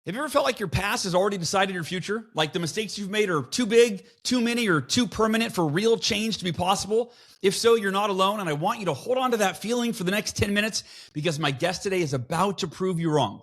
Have you ever felt like your past has already decided your future? Like the mistakes you've made are too big, too many, or too permanent for real change to be possible? If so, you're not alone, and I want you to hold on to that feeling for the next 10 minutes because my guest today is about to prove you wrong.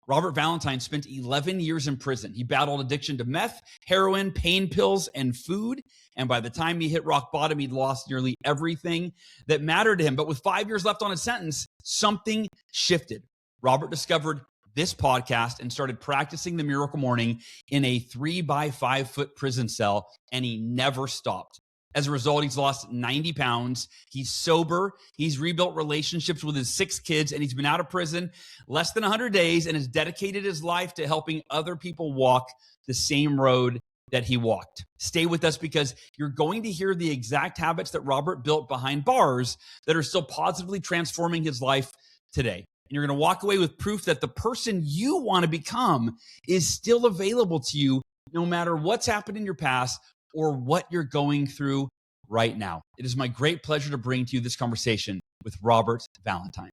Robert Valentine spent 11 years in prison. He battled addiction to meth, heroin, pain pills, and food. And by the time he hit rock bottom, he'd lost nearly everything that mattered to him. But with 5 years left on his sentence, something shifted. Robert discovered this podcast and started practicing the miracle morning in a 3x5 foot prison cell, and he never stopped. As a result, he's lost 90 pounds. He's sober. He's rebuilt relationships with his 6 kids, and he's been out of prison less than 100 days and has dedicated his life to helping other people walk the same road that he walked. Stay with us because you're going to hear the exact habits that Robert built behind bars that are still positively transforming his life today. And you're going to walk away with proof that the person you want to become is still available to you no matter what's happened in your past or what you're going through right now. It is my great pleasure to bring to you this conversation with Robert Valentine.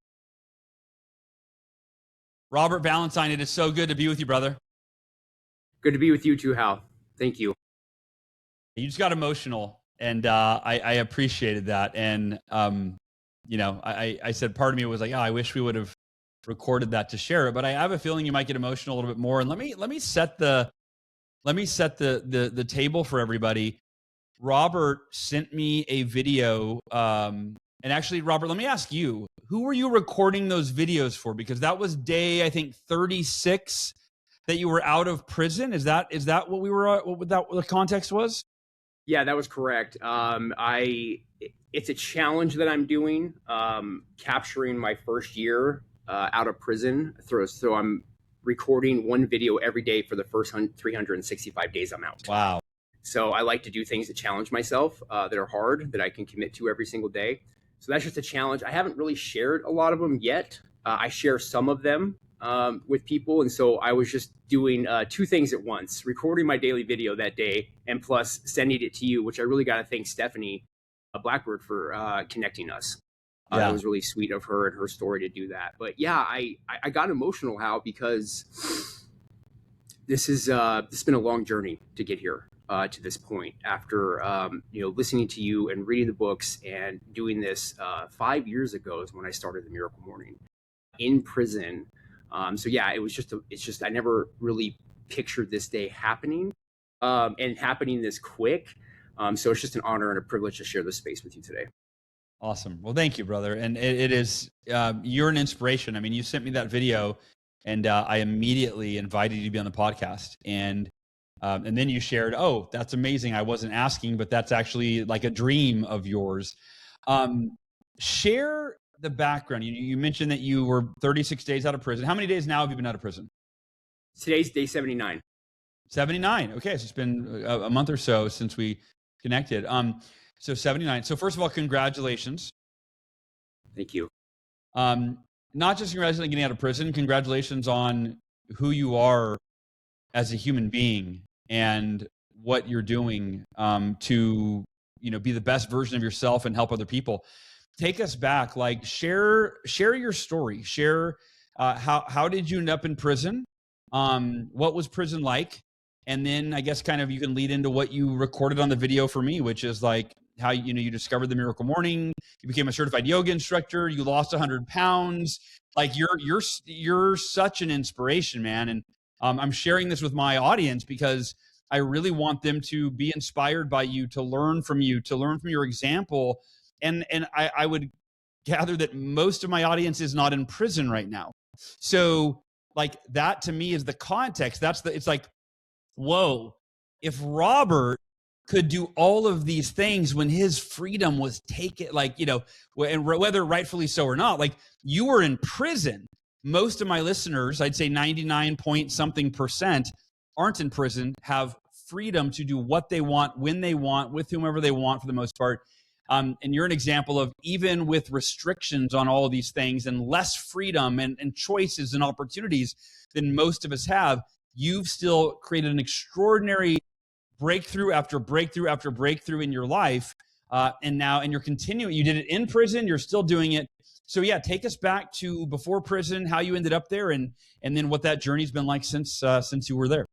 Robert Valentine, it is so good to be with you, brother. Good to be with you too, Hal. Thank you. You just got emotional, and I appreciated that. And, I said part of me was like, I wish we would have recorded that to share it, but I have a feeling you might get emotional a little bit more. And let me set the table for everybody. Robert sent me a video. And actually, Robert, let me ask you, who were you recording those videos for? Because that was day, I think, 36 that you were out of prison. Is that what we were, what the context was? Yeah, that was correct. It's a challenge that I'm doing, capturing my first year out of prison. So I'm recording one video every day for the first 365 days I'm out. Wow. So I like to do things that challenge myself, that are hard, that I can commit to every single day. So that's just a challenge. I haven't really shared a lot of them yet. I share some of them with people. And so I was just doing 2 things at once, recording my daily video that day and plus sending it to you, which I really got to thank Stephanie Blackbird for connecting us. It was really sweet of her and her story to do that. But yeah, I got emotional, Hal, because this has been a long journey to get here to this point after listening to you and reading the books and doing this 5 years ago is when I started the Miracle Morning in prison. It's just I never really pictured this day happening and happening this quick. So it's just an honor and a privilege to share this space with you today. Awesome. Well, thank you, brother. And it is, you're an inspiration. I mean, you sent me that video and I immediately invited you to be on the podcast. And then you shared, oh, that's amazing. I wasn't asking, but that's actually like a dream of yours. Share the background. You mentioned that you were 36 days out of prison. How many days now have you been out of prison? Today's day 79. 79. Okay. So it's been a month or so since we connected. So 79. So first of all, congratulations. Thank you. Not just congratulations on getting out of prison, congratulations on who you are as a human being and what you're doing to be the best version of yourself and help other people. Take us back, like share your story. Share how did you end up in prison? What was prison like? And then I guess kind of you can lead into what you recorded on the video for me, which is like how you discovered the Miracle Morning, you became a certified yoga instructor, you lost 100 pounds. Like you're such an inspiration, man. And I'm sharing this with my audience because I really want them to be inspired by you, to learn from your example. And I would gather that most of my audience is not in prison right now. So like that to me is the context. It's like, whoa, if Robert could do all of these things when his freedom was taken, and whether rightfully so or not, like you were in prison. Most of my listeners, I'd say 99 point something percent aren't in prison, have freedom to do what they want, when they want, with whomever they want for the most part. And you're an example of even with restrictions on all of these things and less freedom and choices and opportunities than most of us have, you've still created an extraordinary breakthrough after breakthrough after breakthrough in your life. And you're continuing. You did it in prison. You're still doing it. So yeah, take us back to before prison, how you ended up there, and then what that journey's been like since you were there.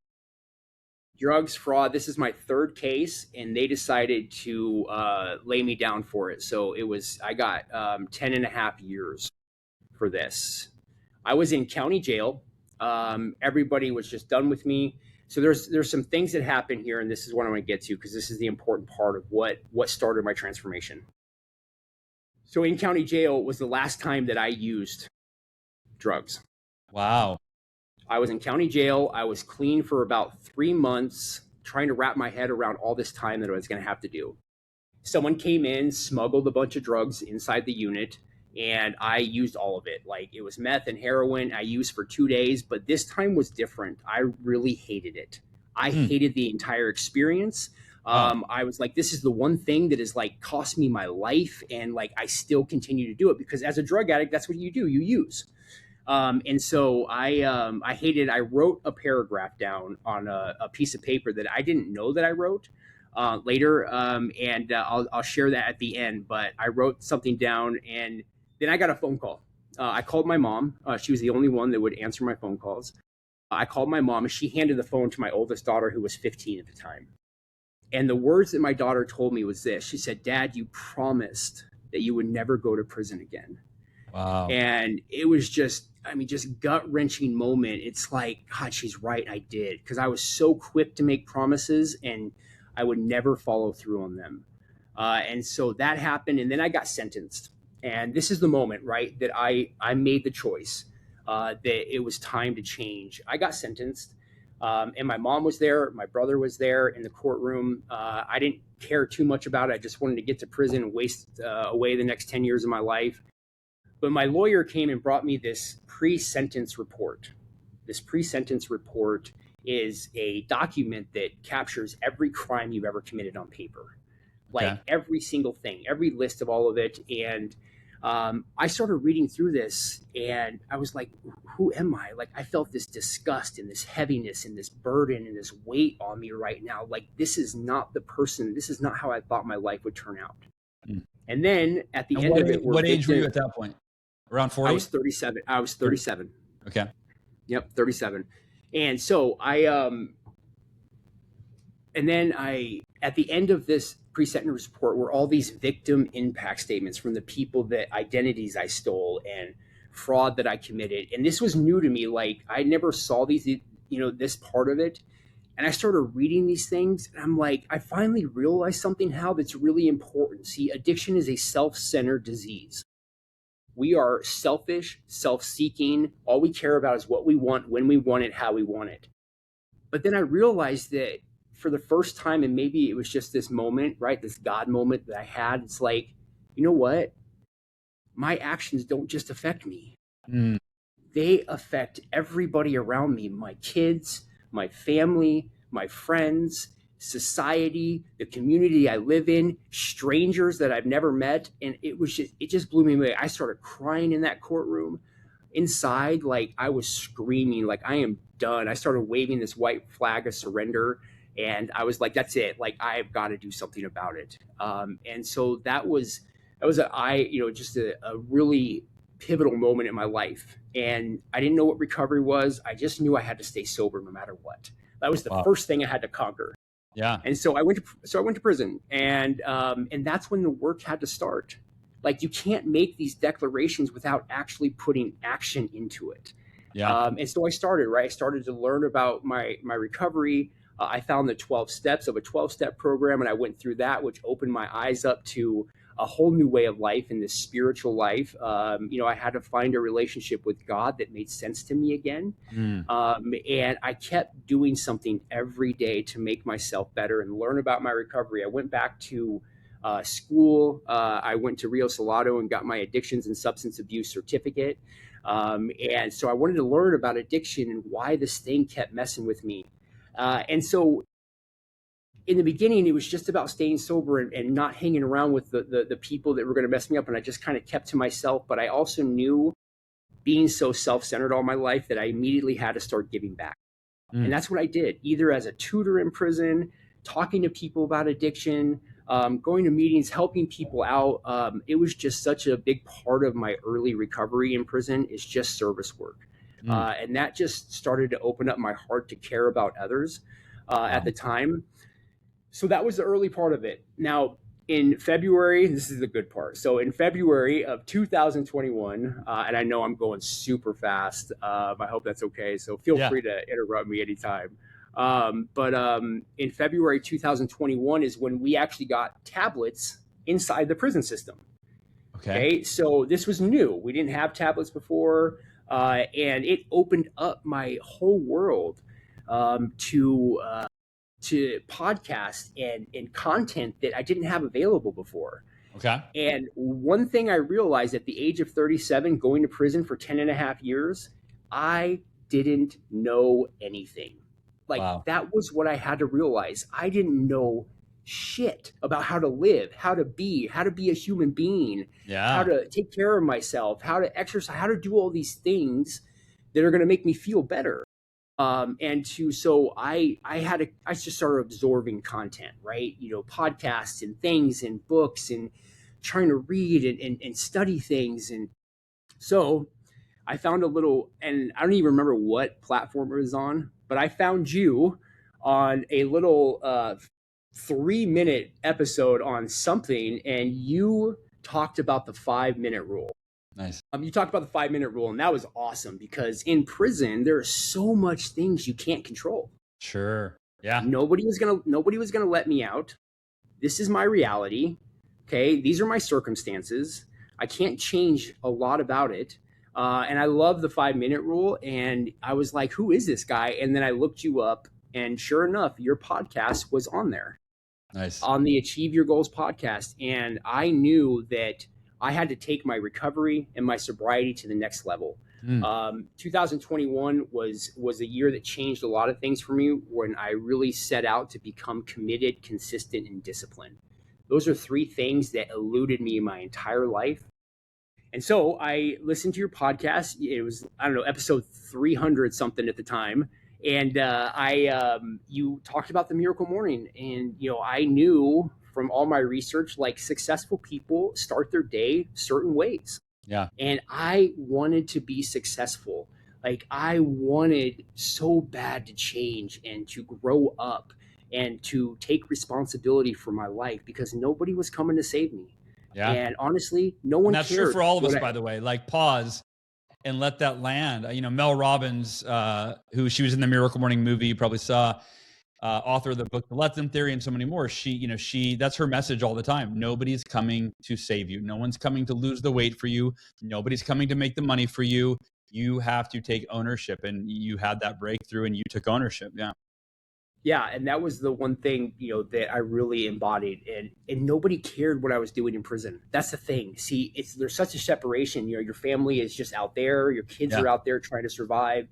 Drugs, fraud. This is my third case, and they decided to lay me down for it. So I got 10 and a half years for this. I was in county jail. Everybody was just done with me. So there's some things that happen here, and this is what I want to get to because this is the important part of what started my transformation. So in county jail was the last time that I used drugs. Wow. I was in county jail. I was clean for about 3 months, trying to wrap my head around all this time that I was going to have to do. Someone came in, smuggled a bunch of drugs inside the unit, and I used all of it. Like it was meth and heroin I used for 2 days, but this time was different. I really hated it. I hated the entire experience. Wow. I was like, this is the one thing that has like cost me my life. And like, I still continue to do it because as a drug addict, that's what you do. You use. And so I hated. I wrote a paragraph down on a piece of paper that I didn't know that I wrote later, and I'll share that at the end. But I wrote something down, and then I got a phone call. I called my mom. She was the only one that would answer my phone calls. I called my mom, and she handed the phone to my oldest daughter, who was 15 at the time. And the words that my daughter told me was this. She said, "Dad, you promised that you would never go to prison again." Wow. And it was just gut-wrenching moment. It's like, God, she's right. I did. Because I was so quick to make promises and I would never follow through on them. And so that happened. And then I got sentenced. And this is the moment, right, that I made the choice that it was time to change. I got sentenced. And my mom was there. My brother was there in the courtroom. I didn't care too much about it. I just wanted to get to prison and waste away the next 10 years of my life. But my lawyer came and brought me this pre-sentence report. This pre-sentence report is a document that captures every crime you've ever committed on paper, like every single thing, every list of all of it. And I started reading through this and I was like, who am I? Like, I felt this disgust and this heaviness and this burden and this weight on me right now. Like, this is not the person, this is not how I thought my life would turn out. And then at the end of it, what age were you at that point? Around 40? I was 37. I was 37. Okay. Yep, 37. And so and then at the end of this pre-sentence report were all these victim impact statements from the people that identities I stole and fraud that I committed. And this was new to me. Like I never saw these, this part of it. And I started reading these things and I'm like, I finally realized something how that's really important. See, addiction is a self-centered disease. We are selfish, self-seeking. All we care about is what we want, when we want it, how we want it. But then I realized that for the first time, and maybe it was just this moment, right? This God moment that I had. It's like, you know what? My actions don't just affect me. They affect everybody around me, my kids, my family, my friends, society, the community I live in, strangers that I've never met. And it just blew me away. I started crying in that courtroom. Inside, like I was screaming, like I am done. I started waving this white flag of surrender. And I was like, that's it. Like I've got to do something about it. And so that was a really pivotal moment in my life. And I didn't know what recovery was. I just knew I had to stay sober no matter what. That was the first thing I had to conquer. Yeah. And so I went to prison, and that's when the work had to start. Like you can't make these declarations without actually putting action into it. Yeah. And so I started, right? I started to learn about my recovery. I found the 12 steps of a 12-step program, and I went through that, which opened my eyes up to a whole new way of life in this spiritual life. I had to find a relationship with God that made sense to me again. And I kept doing something every day to make myself better and learn about my recovery. I went back to school. I went to Rio Salado and got my addictions and substance abuse certificate. And so I wanted to learn about addiction and why this thing kept messing with me. And so in the beginning, it was just about staying sober and not hanging around with the people that were going to mess me up. And I just kind of kept to myself. But I also knew, being so self-centered all my life, that I immediately had to start giving back. And that's what I did, either as a tutor in prison, talking to people about addiction, going to meetings, helping people out. It was just such a big part of my early recovery in prison is just service work. And that just started to open up my heart to care about others at the time. So that was the early part of it. Now, in February, this is the good part. So in February of 2021, and I know I'm going super fast. I hope that's okay. So feel free to interrupt me anytime. But in February 2021 is when we actually got tablets inside the prison system. Okay. So this was new. We didn't have tablets before. And it opened up my whole world to podcasts and content that I didn't have available before. Okay. And one thing I realized at the age of 37, going to prison for 10 and a half years, I didn't know anything. Like that was what I had to realize. I didn't know shit about how to live, how to be a human being, how to take care of myself, how to exercise, how to do all these things that are going to make me feel better. So I just started absorbing content, right? You know, podcasts and things and books and trying to read and study things. And so I found a little, and I don't even remember what platform it was on, but I found you on a little 3-minute episode on something, and you talked about the 5-minute rule. Nice. You talked about the 5-minute rule, and that was awesome because in prison there are so much things you can't control. Sure. Yeah. Nobody was gonna let me out. This is my reality. Okay, these are my circumstances. I can't change a lot about it. And I love the 5-minute rule. And I was like, who is this guy? And then I looked you up, and sure enough, your podcast was on there. Nice. On the Achieve Your Goals podcast. And I knew that I had to take my recovery and my sobriety to the next level. 2021 was a year that changed a lot of things for me when I really set out to become committed, consistent, and disciplined. Those are 3 things that eluded me my entire life. And so I listened to your podcast. It was, I don't know, episode 300 something at the time. And you talked about the miracle morning. And, you know, I knew from all my research, like successful people start their day certain ways. Yeah. And I wanted to be successful. Like I wanted so bad to change and to grow up and to take responsibility for my life because nobody was coming to save me. Yeah. And honestly, no one cared. That's true for all of us, by the way. Like pause and let that land. You know, Mel Robbins, who she was in the Miracle Morning movie, you probably saw, author of the book, The Let Them Theory, and so many more. That's her message all the time. Nobody's coming to save you. No one's coming to lose the weight for you. Nobody's coming to make the money for you. You have to take ownership, and you had that breakthrough and you took ownership. Yeah. Yeah. And that was the one thing, you know, that I really embodied, and nobody cared what I was doing in prison. That's the thing. See, there's such a separation. You know, your family is just out there. Your kids are out there trying to survive.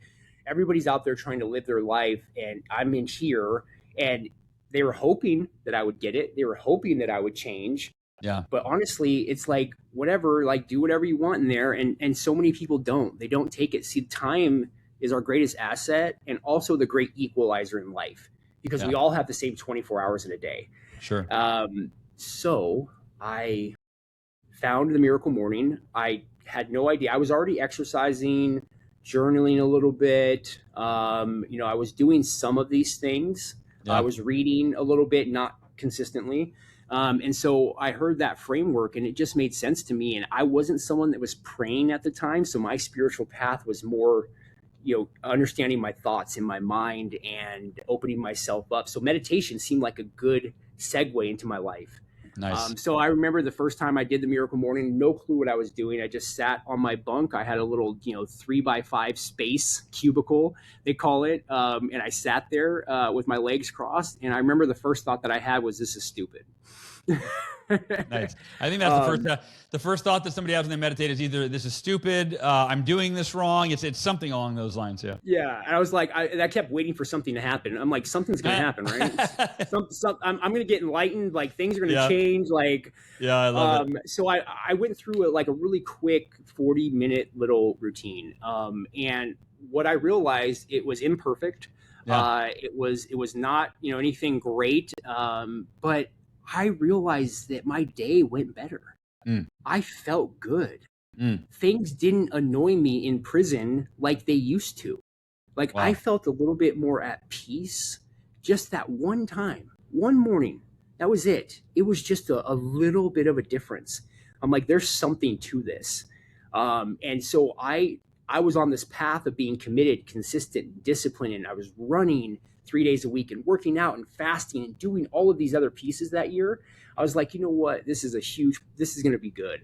Everybody's out there trying to live their life, and I'm in here, and they were hoping that I would get it. They were hoping that I would change. Yeah. But honestly, it's like, whatever, like do whatever you want in there. And so many people don't. They don't take it. See, time is our greatest asset and also the great equalizer in life because we all have the same 24 hours in a day. Sure. So I found the Miracle Morning. I had no idea. I was already exercising, journaling a little bit. You know, I was doing some of these things. I was reading a little bit, not consistently. And so I heard that framework and it just made sense to me. And I wasn't someone that was praying at the time. So my spiritual path was more, you know, understanding my thoughts in my mind and opening myself up. So meditation seemed like a good segue into my life. Nice. So I remember the first time I did the Miracle Morning, no clue what I was doing. I just sat on my bunk. I had a little, 3x5 space cubicle, they call it. And I sat there with my legs crossed. And I remember the first thought that I had was, this is stupid. Nice. I think that's the first thought that somebody has when they meditate is either this is stupid, I'm doing this wrong. It's something along those lines. Yeah. Yeah. And I was like, I kept waiting for something to happen. I'm like, something's going to happen, right? I'm going to get enlightened. Like things are going to change. Like, yeah, I love it. So I went through a really quick 40-minute little routine. And what I realized, it was imperfect. It was not, anything great. But I realized that my day went better. Mm. I felt good. Mm. Things didn't annoy me in prison like they used to. Like I Wow. felt a little bit more at peace just that one time, one morning. That was it. It was just a little bit of a difference. I'm like, there's something to this. And so I was on this path of being committed, consistent, disciplined, and I was running 3 days a week and working out and fasting and doing all of these other pieces that year. I was like, you know what? This is going to be good.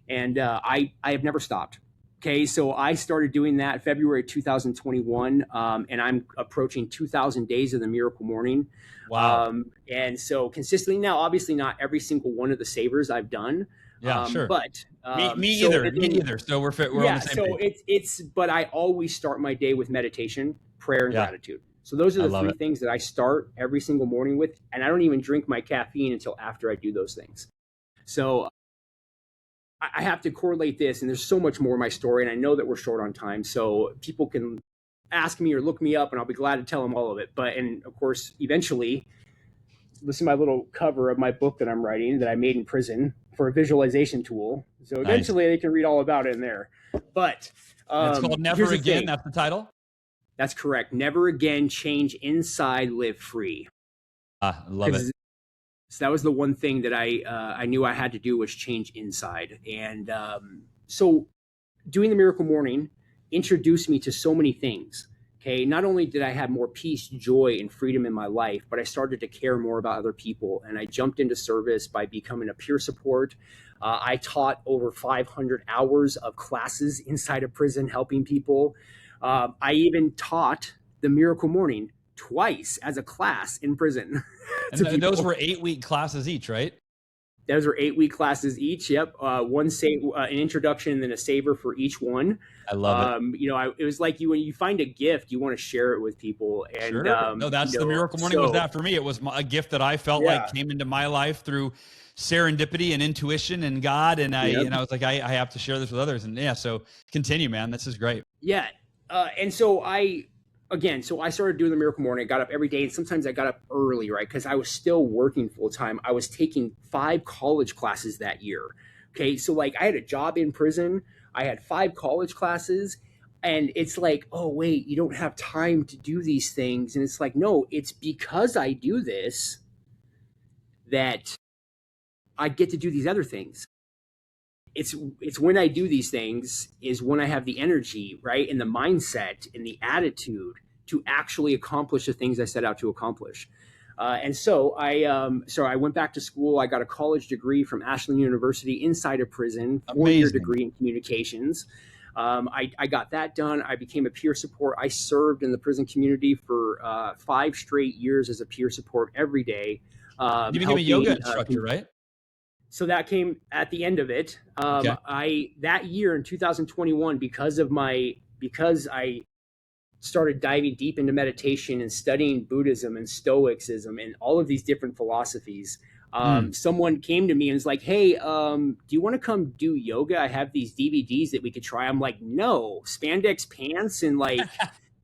And I have never stopped. Okay, so I started doing that February 2021, and I'm approaching 2,000 days of the Miracle Morning. Wow. And so consistently now, obviously not every single one of the savers I've done, Yeah, sure. but Me so either. and Me then, either. So we're on yeah, the same so page. it's but I always start my day with meditation, prayer, and Yeah, gratitude. So those are I the love three it. things that I start every single morning with, and I don't even drink my caffeine until after I do those things. So I have to correlate this, and there's so much more in my story, and I know that we're short on time, so people can ask me or look me up, and I'll be glad to tell them all of it. But and of course, eventually, this is my little cover of my book that I'm writing that I made in prison for a visualization tool. So Nice. eventually, they can read all about it in there. But And it's called here's Never the Again. thing. That's the title. That's correct. Never again change inside, live free. I love it. So that was the one thing that I knew I had to do was change inside. And so doing the Miracle Morning introduced me to so many things. Okay, not only did I have more peace, joy, and freedom in my life, but I started to care more about other people. And I jumped into service by becoming a peer support. I taught over 500 hours of classes inside a prison helping people. I even taught the Miracle Morning twice as a class in prison And to those people. were 8-week classes each, right? Those are 8-week classes each. Yep, an introduction and then a saver for each one. I love it. It was like when you find a gift, you want to share it with people, and Sure. No, that's the Miracle Morning was that for me. It was a gift that I felt like yeah, came into my life through serendipity and intuition and God. And yep. I was like, I have to share this with others. And yeah, so continue, man. This is great. Yeah. And so I started doing the Miracle Morning. I got up every day, and sometimes I got up early, right? Because I was still working full time. I was taking 5 college classes that year. Okay. So, like, I had a job in prison, I had 5 college classes. And it's like, oh, wait, you don't have time to do these things. And it's like, no, it's because I do this that I get to do these other things. It's when I do these things is when I have the energy, right, and the mindset and the attitude to actually accomplish the things I set out to accomplish. And so I went back to school. I got a college degree from Ashland University inside a prison, 4-year Amazing. degree in communications. I got that done. I became a peer support. I served in the prison community for 5 straight years as a peer support every day. You became a yoga instructor, right? So that came at the end of it. Okay. That year in 2021, because I started diving deep into meditation and studying Buddhism and Stoicism and all of these different philosophies. Someone came to me and was like, "Hey, do you want to come do yoga? I have these DVDs that we could try." I'm like, "No, spandex pants and like."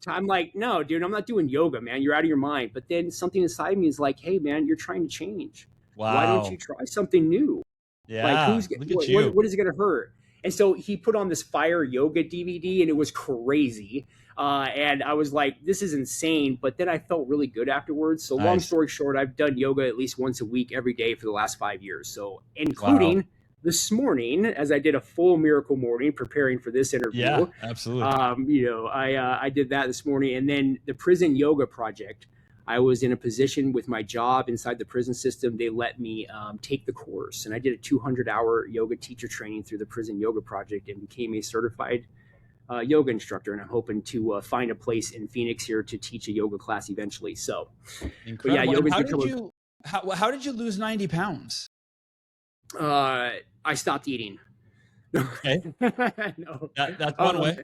I'm like, "No, dude, I'm not doing yoga, man. You're out of your mind." But then something inside me is like, "Hey, man, you're trying to change. Why don't you Wow. try something new? Like, Yeah. Look at you. what is it going to hurt?" And so he put on this fire yoga DVD, and it was crazy. And I was like, this is insane. But then I felt really good afterwards. So long Nice. story short, I've done yoga at least once a week, every day for the last 5 years. So Wow. including this morning, as I did a full Miracle Morning preparing for this Yeah, interview. absolutely. I did that this morning. And then the prison yoga project, I was in a position with my job inside the prison system. They let me take the course, and I did a 200-hour yoga teacher training through the prison yoga project and became a certified yoga instructor. And I'm hoping to find a place in Phoenix here to teach a yoga class eventually. So, but yeah, Incredible. And yoga's how did become you how did you lose 90 pounds? I stopped eating. Okay. No. That's one way.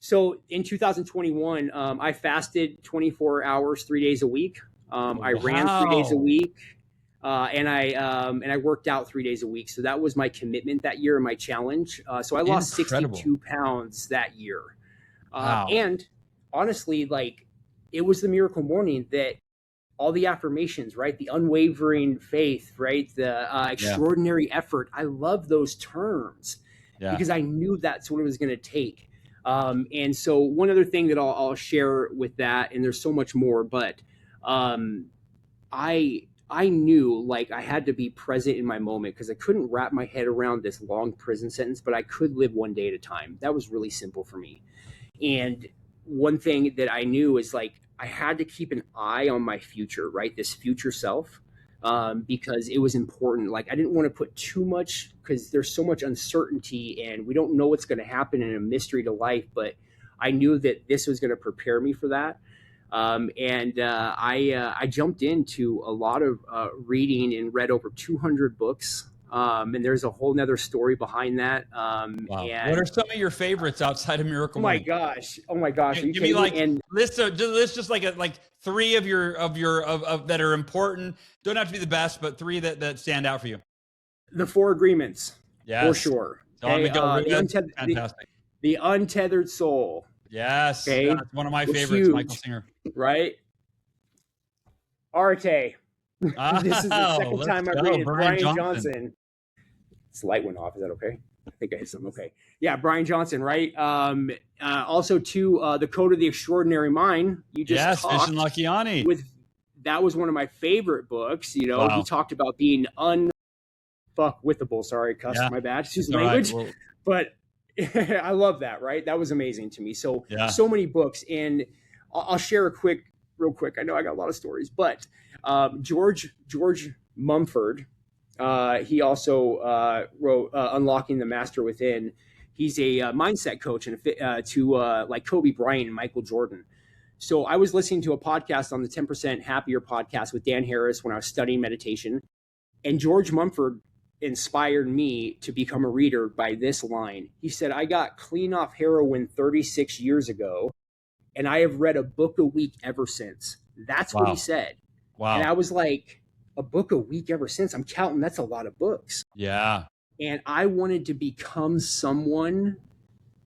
So in 2021, I fasted 24 hours, 3 days a week. I ran 3 days a Wow. week, and I worked out 3 days a week. So that was my commitment that year and my challenge. So I lost Incredible. 62 pounds that year. Wow. And honestly, like, it was the Miracle Morning that all the affirmations, right? The unwavering faith, right? The Yeah. extraordinary effort. I love those terms Yeah. because I knew that's what it was going to take. And so one other thing that I'll share with that, and there's so much more, but um, I knew like I had to be present in my moment because I couldn't wrap my head around this long prison sentence, but I could live one day at a time. That was really simple for me. And one thing that I knew is like I had to keep an eye on my future, right? This future self, because it was important. Like I didn't want to put too much because there's so much uncertainty and we don't know what's going to happen in a mystery to life. But I knew that this was going to prepare me for that. I jumped into a lot of reading and read over 200 books. And there's a whole nother story behind that. Wow. And What are some of your favorites outside of Miracle Morning? oh my gosh, are you Give me kidding like me? And list just like three of your that are important. Don't have to be the best, but three that stand out for you. the Four Agreements, Yes. for sure. Don Okay, Miguel Ruiz, the fantastic. Untethered Soul. Yes, Okay, that's one of my was favorites. huge. Michael Singer. Right? Arte. This is the second let's time I've go. rated Brian Brian Johnson. Johnson. This light went off. Is that okay? I think I hit something. Okay. Yeah, Brian Johnson, right? Also, too, The Code of the Extraordinary Mind. You just Yes, talked Vishen Lakhiani. with. That was one of my favorite books. You know, Wow. he talked about being unfuckwithable. Sorry, cuss, Yeah. my bad. Excuse It's all language. right. Well, But I love that, right? That was amazing to me. So, Yeah. so many books. And I'll share real quick. I know I got a lot of stories, but George Mumford, he also wrote Unlocking the Master Within. He's a mindset coach and to like Kobe Bryant and Michael Jordan. So I was listening to a podcast on the 10% Happier podcast with Dan Harris when I was studying meditation. And George Mumford inspired me to become a reader by this line. He said, I got clean off heroin 36 years ago, and I have read a book a week ever since. That's what he said. Wow. And I was like, a book a week ever since? I'm counting, that's a lot of books. Yeah. And I wanted to become someone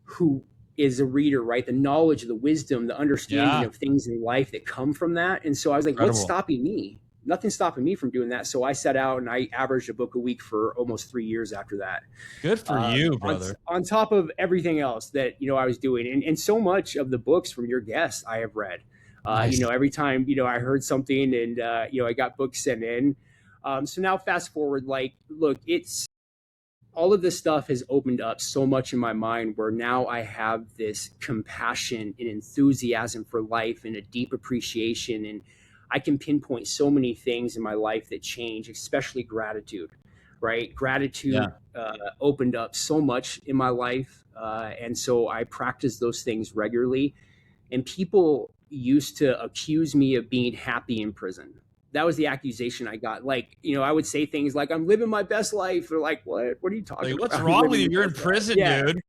who is a reader, right? The knowledge, the wisdom, the understanding of things in life that come from that. And so I was like, What's stopping me? Nothing's stopping me from doing that. So I set out and I averaged a book a week for almost 3 years after that. Good for you, brother. On top of everything else that, I was doing. And so much of the books from your guests I have read. Nice. Every time, I heard something and, I got books sent in. So now fast forward, like, look, all of this stuff has opened up so much in my mind where now I have this compassion and enthusiasm for life and a deep appreciation. And I can pinpoint so many things in my life that change, especially gratitude, right? Gratitude opened up so much in my life. And so I practice those things regularly. And people used to accuse me of being happy in prison. That was the accusation I got. Like, I would say things like, I'm living my best life. They're like, what are you talking about? What's wrong with you? You're in prison, dude.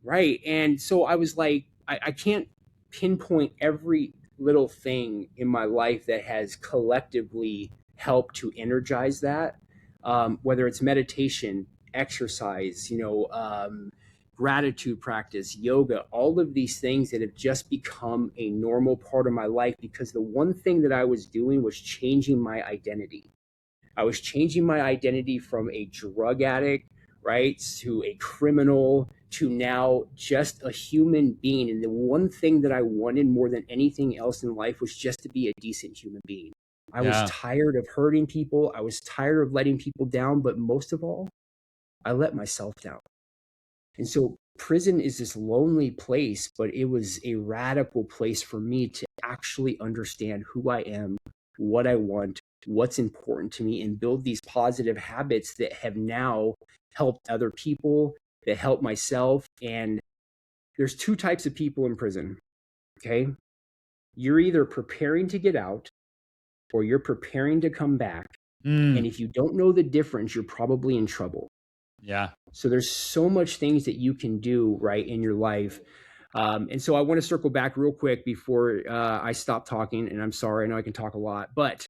Right. And so I was like, I can't pinpoint every little thing in my life that has collectively helped to energize that. Whether it's meditation, exercise, gratitude practice, yoga, all of these things that have just become a normal part of my life because the one thing that I was doing was changing my identity. I was changing my identity from a drug addict, right, to a criminal, to now just a human being. And the one thing that I wanted more than anything else in life was just to be a decent human being. I was tired of hurting people. I was tired of letting people down. But most of all, I let myself down. And so prison is this lonely place, but it was a radical place for me to actually understand who I am, what I want, what's important to me, and build these positive habits that have now helped other people, that help myself. And there's two types of people in prison, okay? You're either preparing to get out or you're preparing to come back. And if you don't know the difference, you're probably in trouble. Yeah. So there's so much things that you can do right in your life. And so I want to circle back real quick before I stop talking. And I'm sorry, I know I can talk a lot, but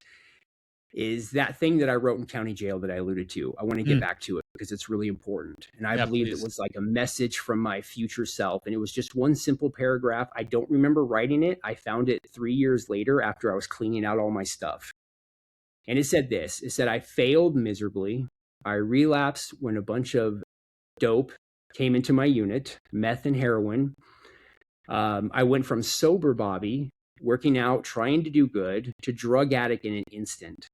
is that thing that I wrote in county jail that I alluded to. I want to get back to it because it's really important. And I Yeah, believe it please. was like a message from my future self. And it was just one simple paragraph. I don't remember writing it. I found it 3 years later after I was cleaning out all my stuff. And it said this, it said, I failed miserably. I relapsed when a bunch of dope came into my unit, meth and heroin. I went from sober Bobby, working out, trying to do good, to drug addict in an instant.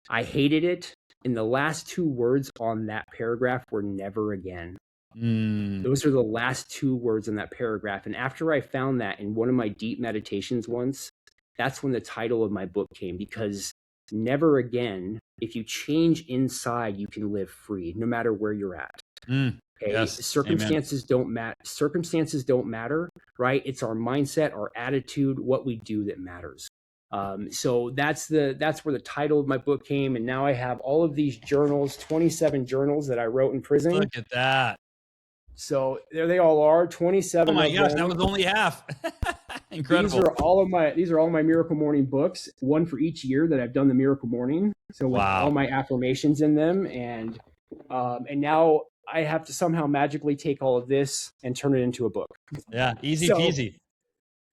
I hated it. And the last 2 words on that paragraph were never again. Those are the last 2 words in that paragraph. And after I found that in one of my deep meditations once, that's when the title of my book came, because never again, if you change inside, you can live free no matter where you're at. Okay. Yes. Circumstances don't matter. Circumstances don't matter, right? It's our mindset, our attitude, what we do that matters. So that's where the title of my book came. And now I have all of these journals, 27 journals that I wrote in prison. Look at that. So there they all are, 27. Oh my of gosh, them. that was only half. Incredible. These are all my Miracle Morning books, one for each year that I've done the Miracle Morning. So with all my affirmations in them, and now I have to somehow magically take all of this and turn it into a book. Yeah, easy peasy.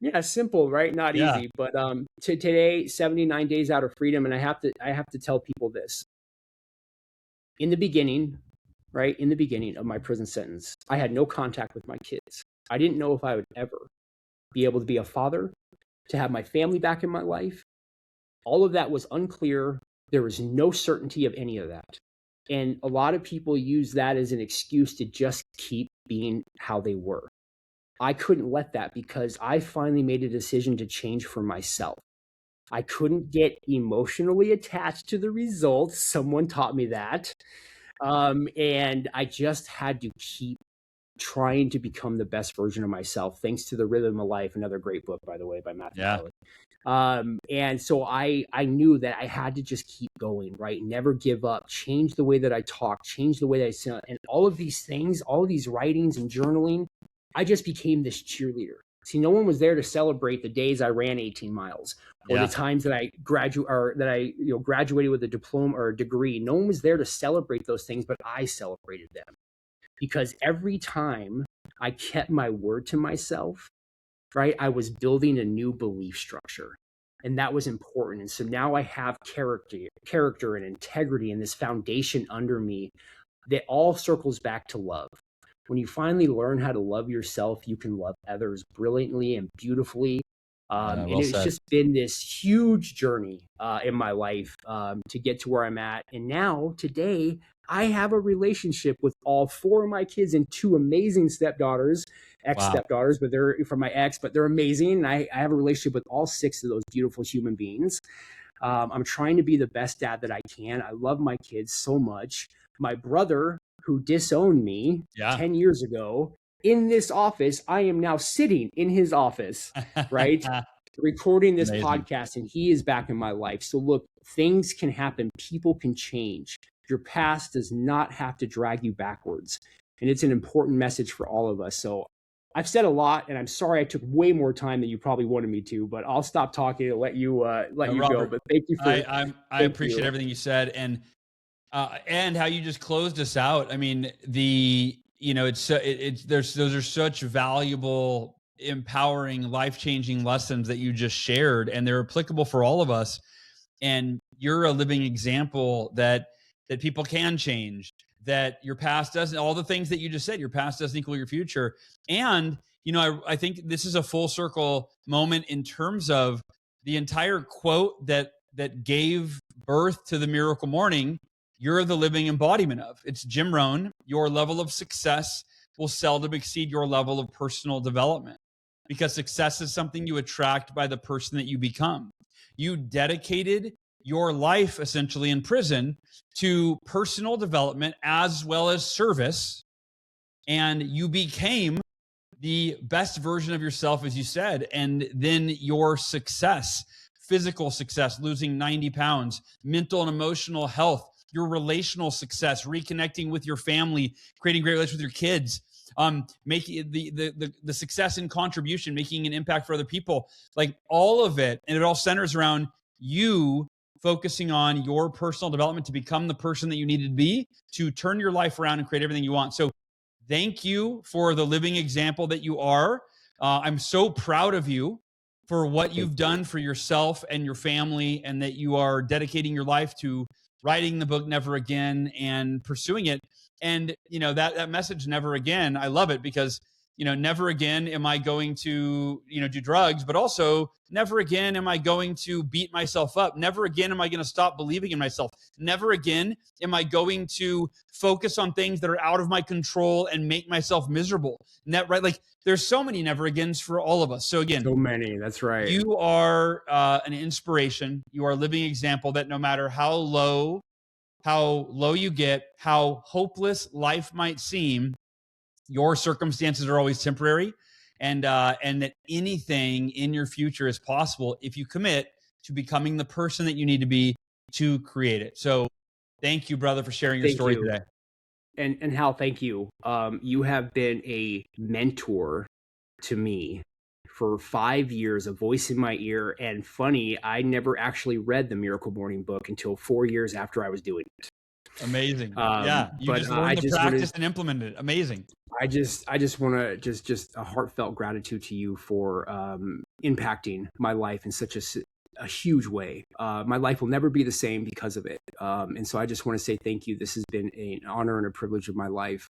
Yeah, simple, right? Not easy, but today, 79 days out of freedom, and I have to tell people this. In the beginning, right? In the beginning of my prison sentence, I had no contact with my kids. I didn't know if I would ever be able to be a father, to have my family back in my life. All of that was unclear. There was no certainty of any of that. And a lot of people use that as an excuse to just keep being how they were. I couldn't let that, because I finally made a decision to change for myself. I couldn't get emotionally attached to the results. Someone taught me that. And I just had to keep trying to become the best version of myself, thanks to The Rhythm of Life, another great book, by the way, by Matthew Kelly. And so I knew that I had to just keep going, right? Never give up, change the way that I talk, change the way that I sound, and all of these things, all of these writings and journaling, I just became this cheerleader. See, no one was there to celebrate the days I ran 18 miles or the times that I graduated with a diploma or a degree. No one was there to celebrate those things, but I celebrated them, because every time I kept my word to myself, right, I was building a new belief structure, and that was important. And so now I have character and integrity, and this foundation under me that all circles back to love. When you finally learn how to love yourself, you can love others brilliantly and beautifully. And it's just been this huge journey in my life to get to where I'm at. And now, today, I have a relationship with all 4 of my kids and 2 amazing stepdaughters, ex-stepdaughters, but they're from my ex, but they're amazing. And I have a relationship with all 6 of those beautiful human beings. I'm trying to be the best dad that I can. I love my kids so much. My brother, who disowned me 10 years ago, in this office, I am now sitting in his office, right? Recording this podcast, and he is back in my life. So look, things can happen. People can change. Your past does not have to drag you backwards. And it's an important message for all of us. So I've said a lot, and I'm sorry I took way more time than you probably wanted me to, but I'll stop talking and let you Robert, go. But thank you for I appreciate everything you said, and how you just closed us out. I mean, those are such valuable, empowering, life-changing lessons that you just shared, and they're applicable for all of us. And you're a living example that people can change, that your past doesn't, all the things that you just said, your past doesn't equal your future. And, I think this is a full circle moment in terms of the entire quote that gave birth to the Miracle Morning. You're the living embodiment of. It's Jim Rohn. Your level of success will seldom exceed your level of personal development, because success is something you attract by the person that you become. You dedicated your life essentially in prison to personal development as well as service, and you became the best version of yourself, as you said. And then your success, physical success, losing 90 pounds, mental and emotional health, your relational success, reconnecting with your family, creating great relationships with your kids, making the success and contribution, making an impact for other people, like all of it. And it all centers around you focusing on your personal development to become the person that you need to be to turn your life around and create everything you want. So thank you for the living example that you are. I'm so proud of you for what you've done for yourself and your family, and that you are dedicating your life to writing the book Never Again and pursuing it. And that message, never again, I love it, because never again am I going to do drugs, but also never again am I going to beat myself up. Never again am I going to stop believing in myself. Never again am I going to focus on things that are out of my control and make myself miserable. Right? Like, there's so many never agains for all of us. So again, So many. That's right. you are an inspiration. You are a living example that no matter how low you get, how hopeless life might seem, your circumstances are always temporary, and that anything in your future is possible if you commit to becoming the person that you need to be to create it. So thank you, brother, for sharing your story today. And Hal, thank you. You have been a mentor to me for 5 years, a voice in my ear. And funny, I never actually read the Miracle Morning book until 4 years after I was doing it. Amazing. Yeah, you just learned the practice and implemented it. Amazing. I just want to just a heartfelt gratitude to you for impacting my life in such a huge way. My life will never be the same because of it. And so I just want to say thank you. This has been an honor and a privilege of my life,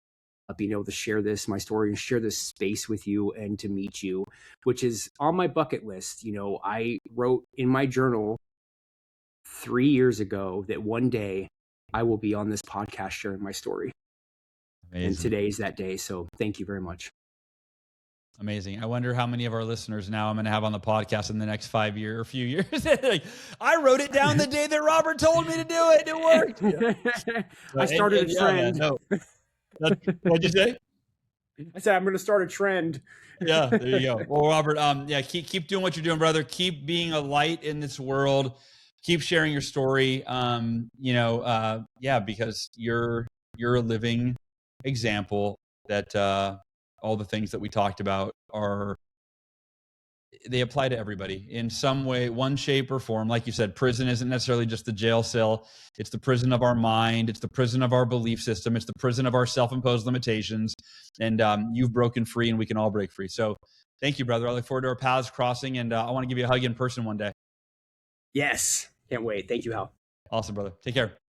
being able to share my story, and share this space with you, and to meet you, which is on my bucket list. I wrote in my journal 3 years ago that one day I will be on this podcast sharing my story. Amazing. And today's that day. So thank you very much. Amazing. I wonder how many of our listeners now I'm going to have on the podcast in the next 5 years or few years. Like, I wrote it down the day that Robert told me to do it. It worked. I started a trend. No. What'd you say? I said, I'm going to start a trend. Yeah, there you go. Well, Robert, keep doing what you're doing, brother. Keep being a light in this world. Keep sharing your story. Because you're a living example that all the things that we talked about they apply to everybody in some way, one shape or form. Like you said, prison isn't necessarily just the jail cell. It's the prison of our mind. It's the prison of our belief system. It's the prison of our self-imposed limitations. And you've broken free, and we can all break free. So thank you, brother. I look forward to our paths crossing, and I want to give you a hug in person one day. Yes. Can't wait. Thank you, Hal. Awesome, brother. Take care.